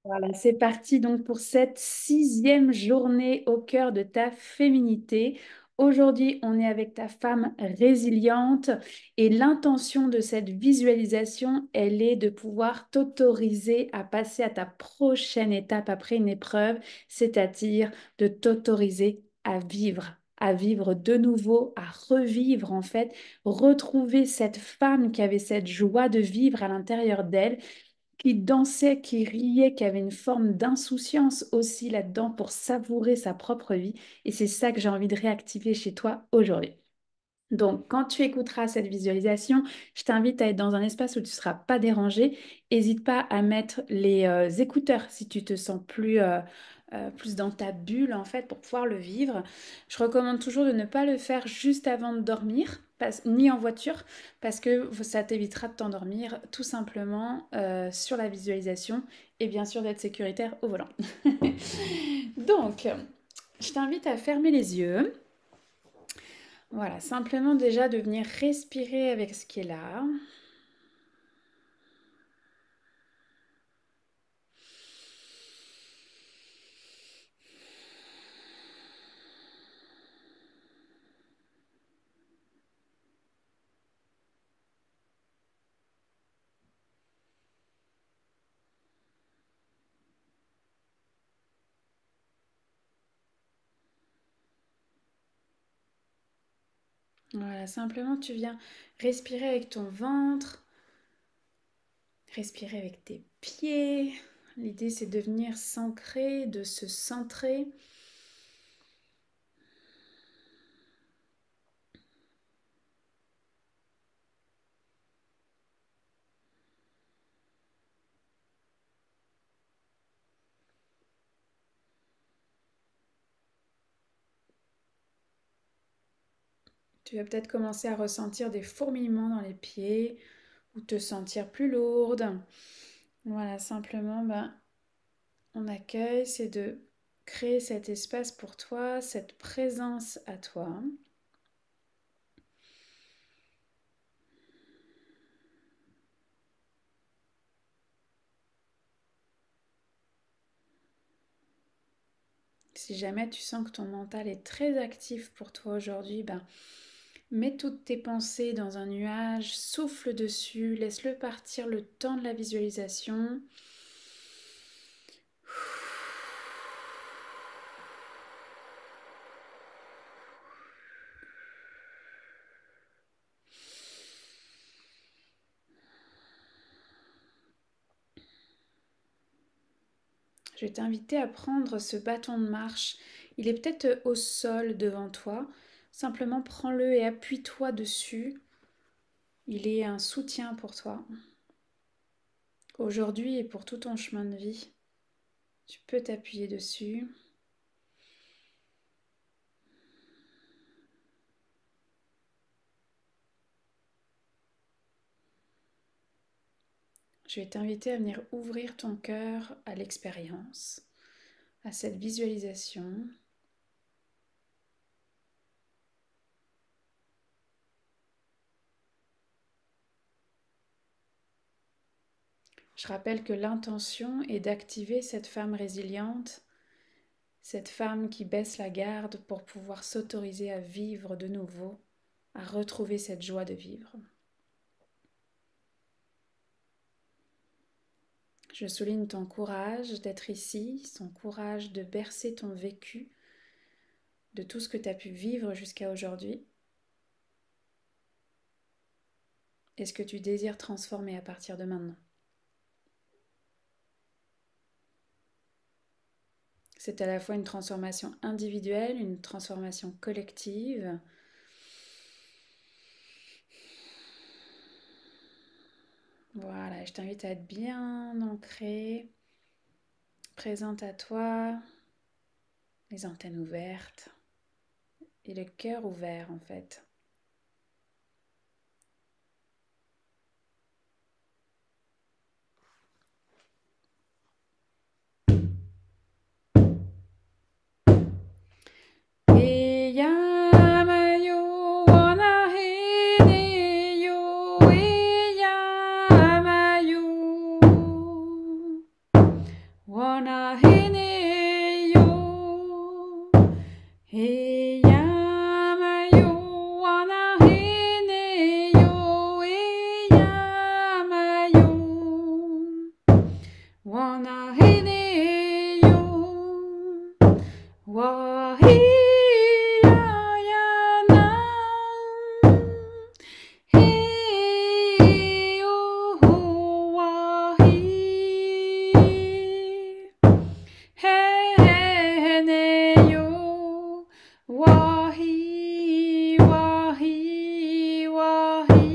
Voilà, c'est parti donc pour cette sixième journée au cœur de ta féminité. Aujourd'hui, on est avec ta femme résiliente et l'intention de cette visualisation, elle est de pouvoir t'autoriser à passer à ta prochaine étape après une épreuve, c'est-à-dire de t'autoriser à vivre de nouveau, à revivre en fait, retrouver cette femme qui avait cette joie de vivre à l'intérieur d'elle qui dansait, qui riait, qui avait une forme d'insouciance aussi là-dedans pour savourer sa propre vie. Et c'est ça que j'ai envie de réactiver chez toi aujourd'hui. Donc, quand tu écouteras cette visualisation, je t'invite à être dans un espace où tu ne seras pas dérangé. N'hésite pas à mettre les écouteurs si tu te sens plus dans ta bulle, en fait, pour pouvoir le vivre. Je recommande toujours de ne pas le faire juste avant de dormir, ni en voiture, parce que ça t'évitera de t'endormir tout simplement sur la visualisation et bien sûr d'être sécuritaire au volant. Donc, je t'invite à fermer les yeux. Voilà, simplement déjà de venir respirer avec ce qui est là. Voilà, simplement tu viens respirer avec ton ventre, respirer avec tes pieds. L'idée c'est de venir s'ancrer, de se centrer. Tu vas peut-être commencer à ressentir des fourmillements dans les pieds ou te sentir plus lourde. Voilà, simplement, on accueille, c'est de créer cet espace pour toi, cette présence à toi. Si jamais tu sens que ton mental est très actif pour toi aujourd'hui, mets toutes tes pensées dans un nuage, souffle dessus, laisse-le partir le temps de la visualisation. Je vais t'inviter à prendre ce bâton de marche. Il est peut-être au sol devant toi. Simplement prends-le et appuie-toi dessus. Il est un soutien pour toi. Aujourd'hui et pour tout ton chemin de vie, tu peux t'appuyer dessus. Je vais t'inviter à venir ouvrir ton cœur à l'expérience, à cette visualisation. Je rappelle que l'intention est d'activer cette femme résiliente, cette femme qui baisse la garde pour pouvoir s'autoriser à vivre de nouveau, à retrouver cette joie de vivre. Je souligne ton courage d'être ici, son courage de bercer ton vécu, de tout ce que tu as pu vivre jusqu'à aujourd'hui. Et ce que tu désires transformer à partir de maintenant. C'est à la fois une transformation individuelle, une transformation collective. Voilà, je t'invite à être bien ancré, présente à toi, les antennes ouvertes et le cœur ouvert en fait. wana hene yo. Hey yama yo, wana hene yo. Hey yama yo, wana hene yo. Wahi ya na. Hey oh wahi. Hey ne yo. Wahi wahi wahi.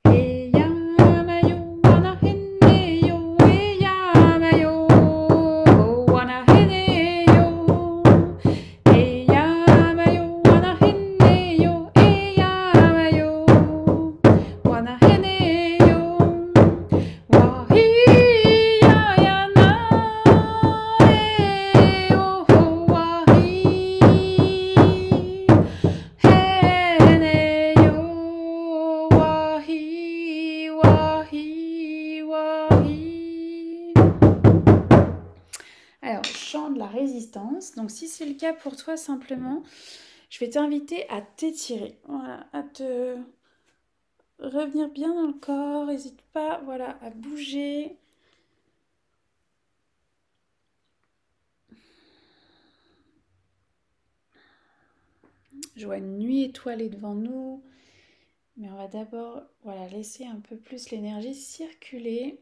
Hey yama yo, wana hene yo. Hey yama yo, wana hene yo. Hey yama yo, wana hene yo. Hey yama yo, wana hene yo. Wahi ya ya na. Hey oh wahi. Hene yo. Wahi wahi wahi. Alors, chant de la résistance. Donc, si c'est le cas pour toi, simplement, je vais t'inviter à t'étirer. Voilà, à te revenir bien dans le corps. N'hésite pas, voilà, à bouger. Je vois une nuit étoilée devant nous. Mais on va d'abord, voilà, laisser un peu plus l'énergie circuler.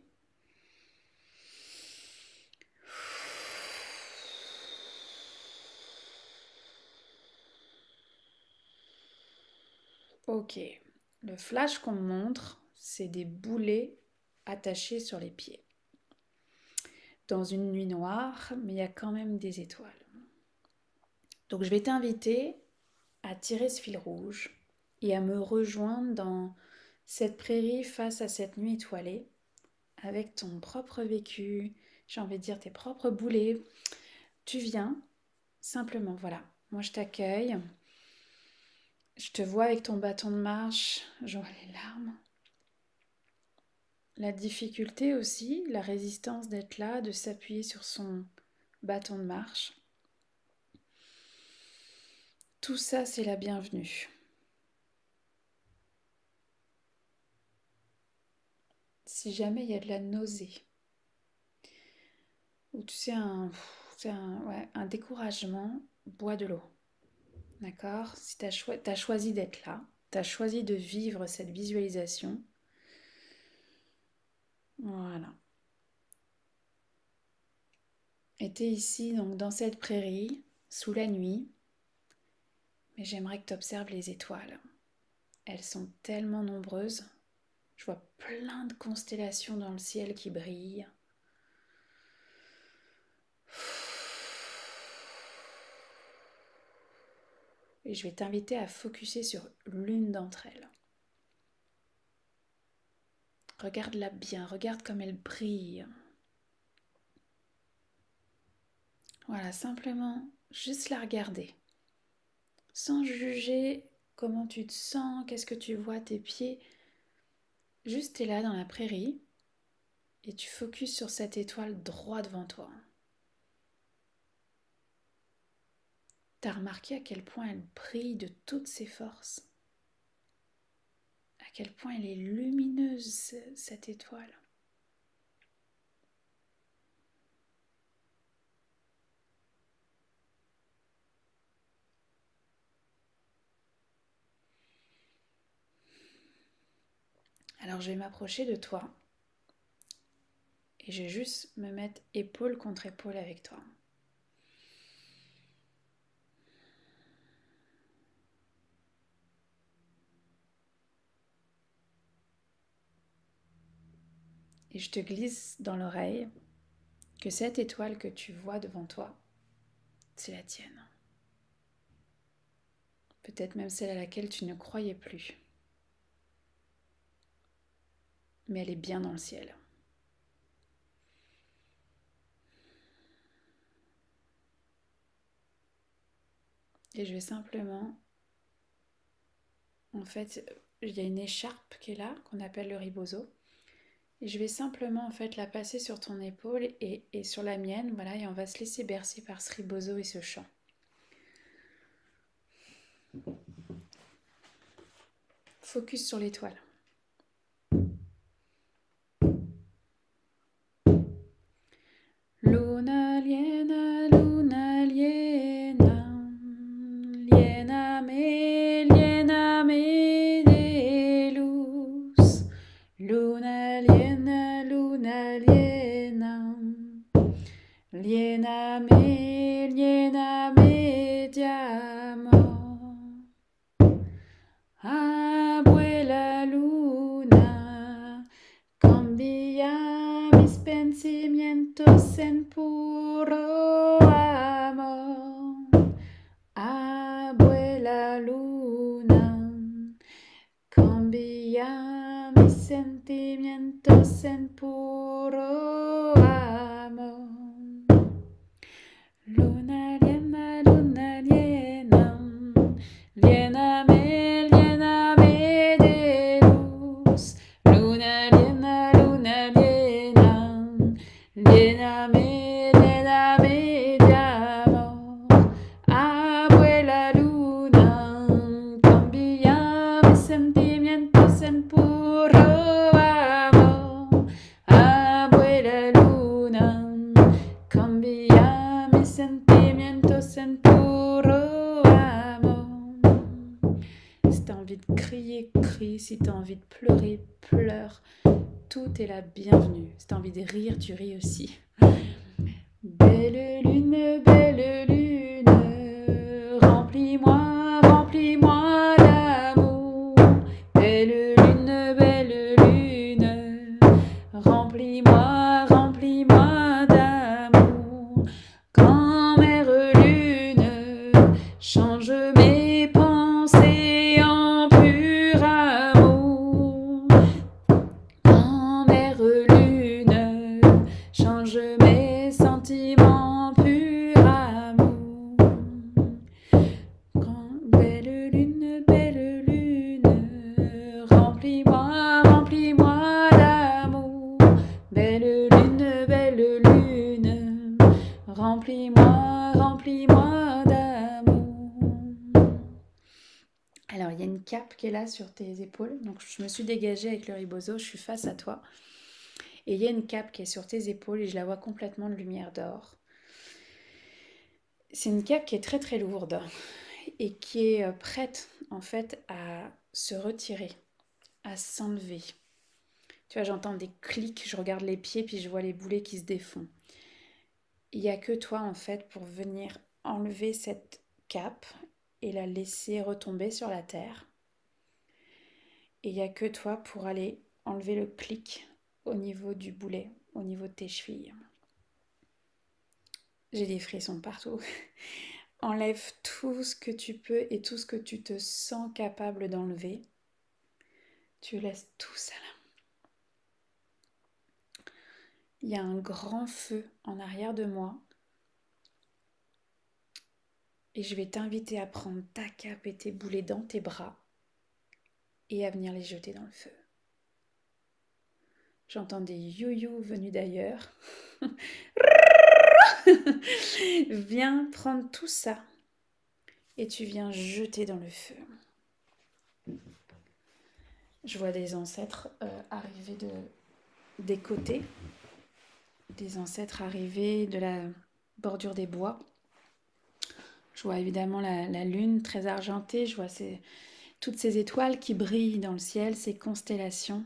Ok, le flash qu'on me montre, c'est des boulets attachés sur les pieds. Dans une nuit noire, mais il y a quand même des étoiles. Donc je vais t'inviter à tirer ce fil rouge et à me rejoindre dans cette prairie face à cette nuit étoilée, avec ton propre vécu, j'ai envie de dire tes propres boulets. Tu viens, simplement, voilà, moi je t'accueille. Je te vois avec ton bâton de marche, je vois les larmes. La difficulté aussi, la résistance d'être là, de s'appuyer sur son bâton de marche. Tout ça, c'est la bienvenue. Si jamais il y a de la nausée, ou tu sais, un découragement, bois de l'eau. D'accord? Si tu as choisi d'être là, tu as choisi de vivre cette visualisation, voilà. Et tu es ici, donc dans cette prairie, sous la nuit, mais j'aimerais que tu observes les étoiles. Elles sont tellement nombreuses. Je vois plein de constellations dans le ciel qui brillent. Et je vais t'inviter à focuser sur l'une d'entre elles. Regarde-la bien, regarde comme elle brille. Voilà, simplement, juste la regarder. Sans juger comment tu te sens, qu'est-ce que tu vois, tes pieds. Juste t'es là dans la prairie et tu focuses sur cette étoile droit devant toi. T'as remarqué à quel point elle brille de toutes ses forces, à quel point elle est lumineuse, cette étoile. Alors je vais m'approcher de toi et je vais juste me mettre épaule contre épaule avec toi. Et je te glisse dans l'oreille que cette étoile que tu vois devant toi, c'est la tienne. Peut-être même celle à laquelle tu ne croyais plus. Mais elle est bien dans le ciel. Et je vais simplement... En fait, il y a une écharpe qui est là, qu'on appelle le ribozo. Et je vais simplement en fait la passer sur ton épaule et sur la mienne, voilà, et on va se laisser bercer par ce ribozo et ce chant. Focus sur l'étoile. Luna liena, luna liena, liena me de luz. Luna liena, liena me de amor. Abuela luna, cambia mis pensamientos en puro amor. Abuela luna, cambia mis sentimientos en puro amor. Luna liena, liena me de luz. Luna liena, liena me de amor. Abuela luna, cambia mis sentimientos en puro amor. Abuela luna, cambia mis sentimientos en puro amor. Si t'as envie de crier, crie. Si t'as envie de pleurer, pleure. Tout est la bienvenue. Si t'as envie de rire, tu ris aussi. Belle lune, remplis-moi, remplis-moi d'amour. Belle lune, remplis-moi, remplis-moi d'amour. Grand-mère lune, change mes pensées en pur amour. Grand-mère lune, change mes sentiments pur amour. Belle lune, remplis-moi, remplis-moi d'amour. Belle lune, remplis-moi, remplis-moi d'amour. Alors, il y a une cape qui est là sur tes épaules. Donc, je me suis dégagée avec le ribozo, je suis face à toi. Et il y a une cape qui est sur tes épaules et je la vois complètement de lumière d'or. C'est une cape qui est très très lourde et qui est prête en fait à se retirer, à s'enlever. Tu vois, j'entends des clics, je regarde les pieds puis je vois les boulets qui se défont. Il n'y a que toi en fait pour venir enlever cette cape et la laisser retomber sur la terre. Et il n'y a que toi pour aller enlever le clic au niveau du boulet, au niveau de tes chevilles. J'ai des frissons partout. Enlève tout ce que tu peux et tout ce que tu te sens capable d'enlever. Tu laisses tout ça là. Il y a un grand feu en arrière de moi. Et je vais t'inviter à prendre ta cape et tes boulets dans tes bras et à venir les jeter dans le feu. J'entends des you-you venus d'ailleurs. Viens prendre tout ça et tu viens jeter dans le feu. Je vois des ancêtres arriver des côtés, des ancêtres arriver de la bordure des bois. Je vois évidemment la lune très argentée, je vois toutes ces étoiles qui brillent dans le ciel, ces constellations,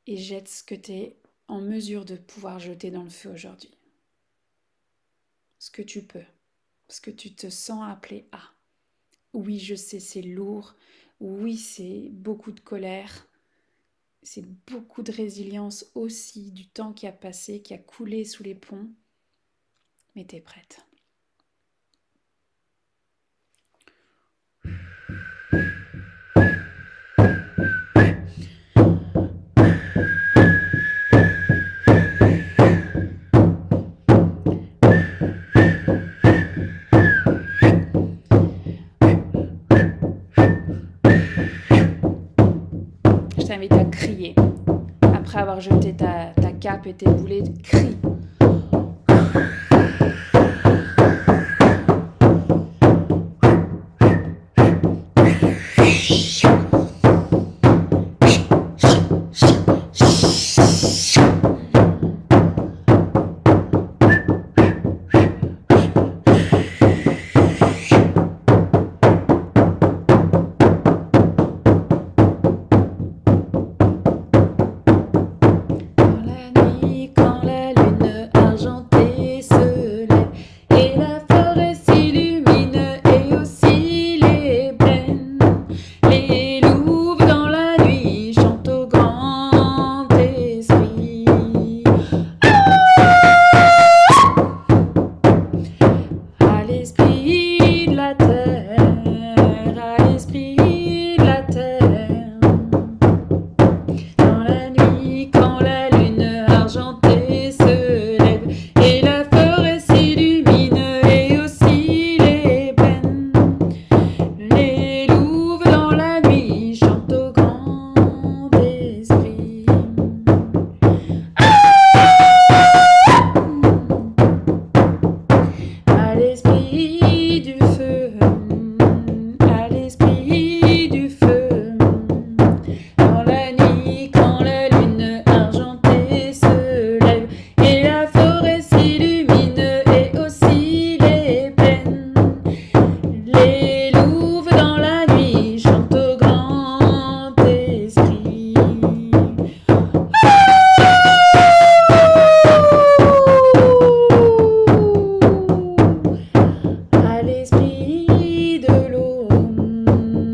et jette ce que tu es en mesure de pouvoir jeter dans le feu aujourd'hui. Ce que tu peux, ce que tu te sens appelé à. Oui, je sais, c'est lourd. Oui, c'est beaucoup de colère. C'est beaucoup de résilience aussi, du temps qui a passé, qui a coulé sous les ponts. Mais t'es prête. Je t'invite à crier, à après avoir jeté ta cape et tes boulets, crie. Quand la lune argentée se lève et la forêt s'illumine et aussi les plaines, les louves dans la nuit chantent au grand esprit. À l'esprit de la terre, à l'esprit de la terre. Dans la nuit, quand la lune argentée se lève et la forêt s'illumine et aussi les plaines, les louves dans la nuit chantent au grand esprit. À l'esprit du feu, à l'esprit du feu. Dans la nuit, quand la lune argentée se lève et la forêt s'illumine et aussi les plaines, les louves dans la nuit chantent au grand esprit. À l'esprit de l'eau,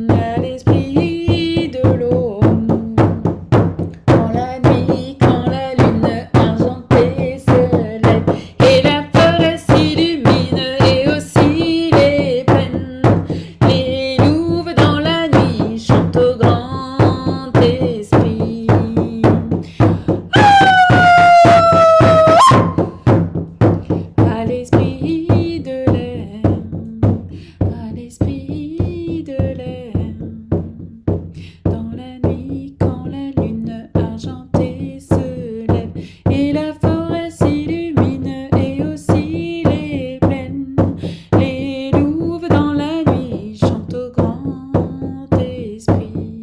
à l'esprit de l'eau. Dans la nuit, quand la lune argentée se lève et la forêt s'illumine et aussi les plaines, les louves dans la nuit chantent au grand esprit. À l'esprit de l'air, à l'esprit de l'air. Dans la nuit, quand la lune argentée se lève et la forêt s'illumine et aussi les plaines, les louves dans la nuit chantent au grand esprit.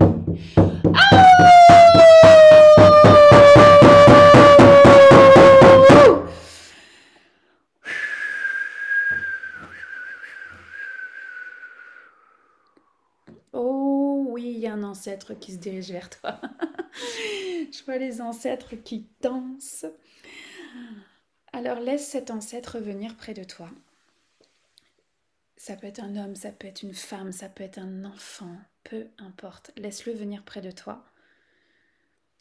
Oh oui, il y a un ancêtre qui se dirige vers toi. Je vois les ancêtres qui dansent. Alors laisse cet ancêtre venir près de toi. Ça peut être un homme, ça peut être une femme, ça peut être un enfant, peu importe. Laisse-le venir près de toi.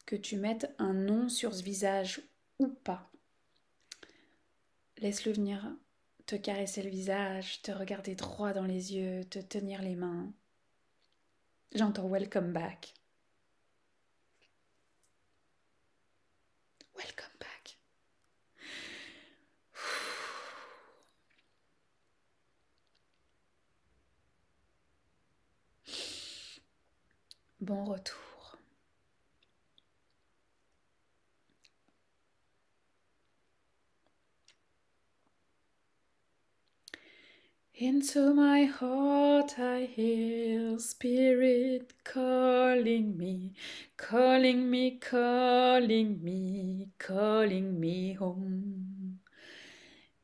Que tu mettes un nom sur ce visage ou pas. Laisse-le venir te caresser le visage, te regarder droit dans les yeux, te tenir les mains. J'entends welcome back. Welcome back. Bon retour. Into my heart I hear spirit calling me, calling me, calling me, calling me home.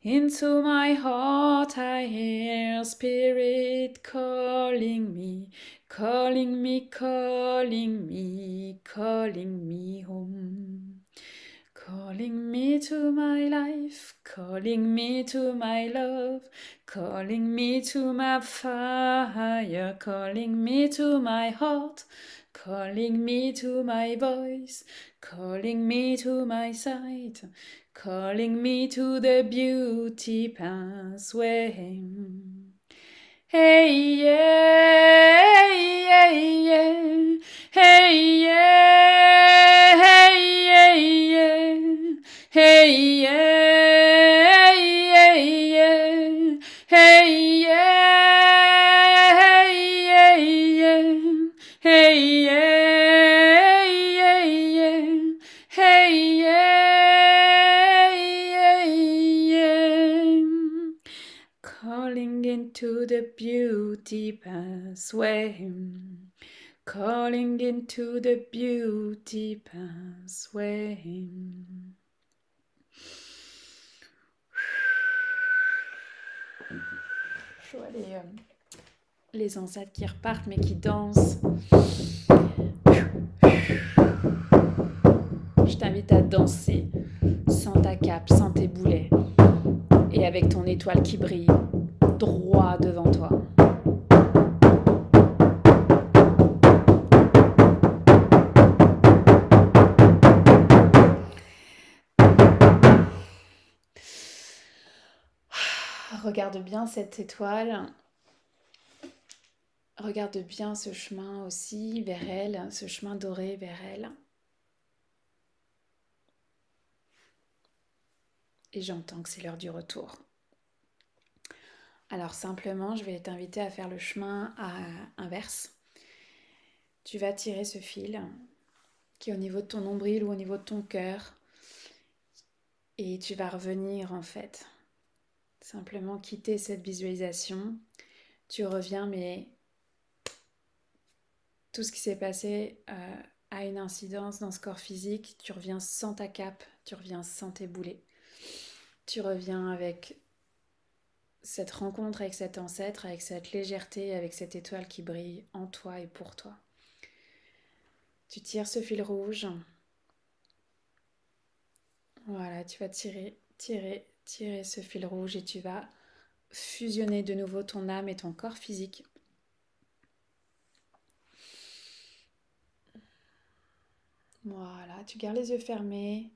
Into my heart I hear spirit calling me, calling me, calling me, calling me home. Calling me to my life, calling me to my love, calling me to my fire, calling me to my heart, calling me to my voice, calling me to my sight, calling me to the beauty pathway. Hey yeah, yeah, yeah, hey yeah, hey yeah, yeah, hey yeah, yeah, yeah, hey yeah, hey yeah, yeah, hey yeah, yeah, yeah, Hey, yeah, yeah, yeah. Calling into the beauty pathway. Calling into the beauty pathway. Je vois les ancêtres qui repartent mais qui dansent. Je t'invite à danser sans ta cape, sans tes boulets et avec ton étoile qui brille droit devant toi. Regarde bien cette étoile. Regarde bien ce chemin aussi vers elle, ce chemin doré vers elle. Et j'entends que c'est l'heure du retour. Alors simplement, je vais t'inviter à faire le chemin inverse. Tu vas tirer ce fil qui est au niveau de ton nombril ou au niveau de ton cœur. Et tu vas revenir en fait. Simplement quitter cette visualisation. Tu reviens, mais tout ce qui s'est passé a une incidence dans ce corps physique. Tu reviens sans ta cape, tu reviens sans tes boulets. Tu reviens avec cette rencontre avec cet ancêtre, avec cette légèreté, avec cette étoile qui brille en toi et pour toi. Tu tires ce fil rouge. Voilà, tu vas tirer ce fil rouge et tu vas fusionner de nouveau ton âme et ton corps physique. Voilà, tu gardes les yeux fermés.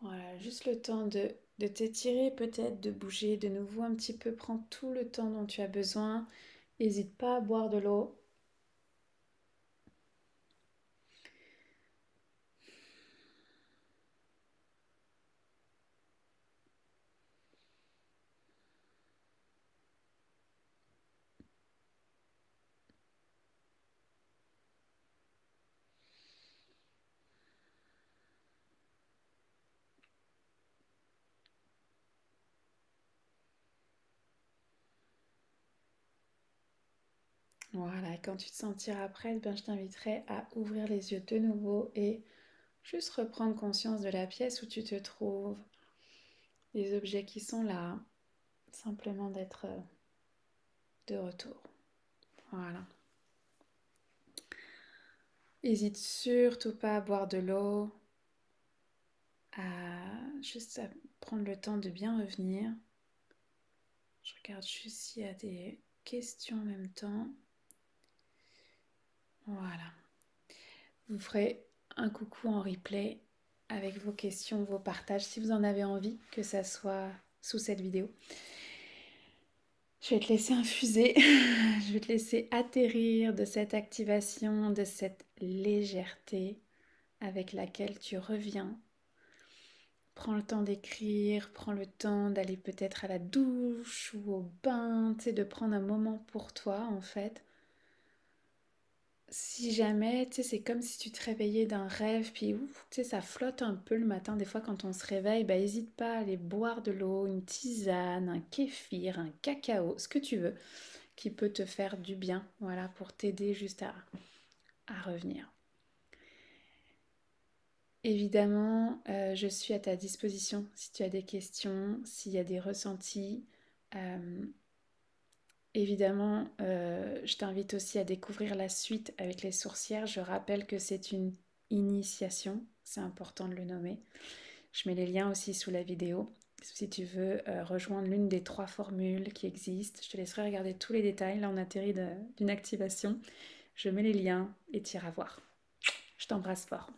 Voilà, juste le temps de t'étirer, peut-être de bouger de nouveau un petit peu. Prends tout le temps dont tu as besoin. N'hésite pas à boire de l'eau. Voilà, et quand tu te sentiras prête, ben, je t'inviterai à ouvrir les yeux de nouveau et juste reprendre conscience de la pièce où tu te trouves, des objets qui sont là, simplement d'être de retour. Voilà. N'hésite surtout pas à boire de l'eau, juste à prendre le temps de bien revenir. Je regarde juste s'il y a des questions en même temps. Voilà. Vous ferez un coucou en replay avec vos questions, vos partages, si vous en avez envie, que ça soit sous cette vidéo. Je vais te laisser infuser, je vais te laisser atterrir de cette activation, de cette légèreté avec laquelle tu reviens. Prends le temps d'écrire, prends le temps d'aller peut-être à la douche ou au bain, tu sais, de prendre un moment pour toi en fait. Si jamais, tu sais, c'est comme si tu te réveillais d'un rêve, puis ouf, tu sais, ça flotte un peu le matin. Des fois, quand on se réveille, bah, n'hésite pas à aller boire de l'eau, une tisane, un kéfir, un cacao, ce que tu veux, qui peut te faire du bien, voilà, pour t'aider juste à revenir. Évidemment, je suis à ta disposition si tu as des questions, s'il y a des ressentis. Évidemment, je t'invite aussi à découvrir la suite avec les sourcières. Je rappelle que c'est une initiation, c'est important de le nommer. Je mets les liens aussi sous la vidéo. Si tu veux rejoindre l'une des 3 formules qui existent, je te laisserai regarder tous les détails. Là, on atterrit d'une activation. Je mets les liens et t'iras voir. Je t'embrasse fort.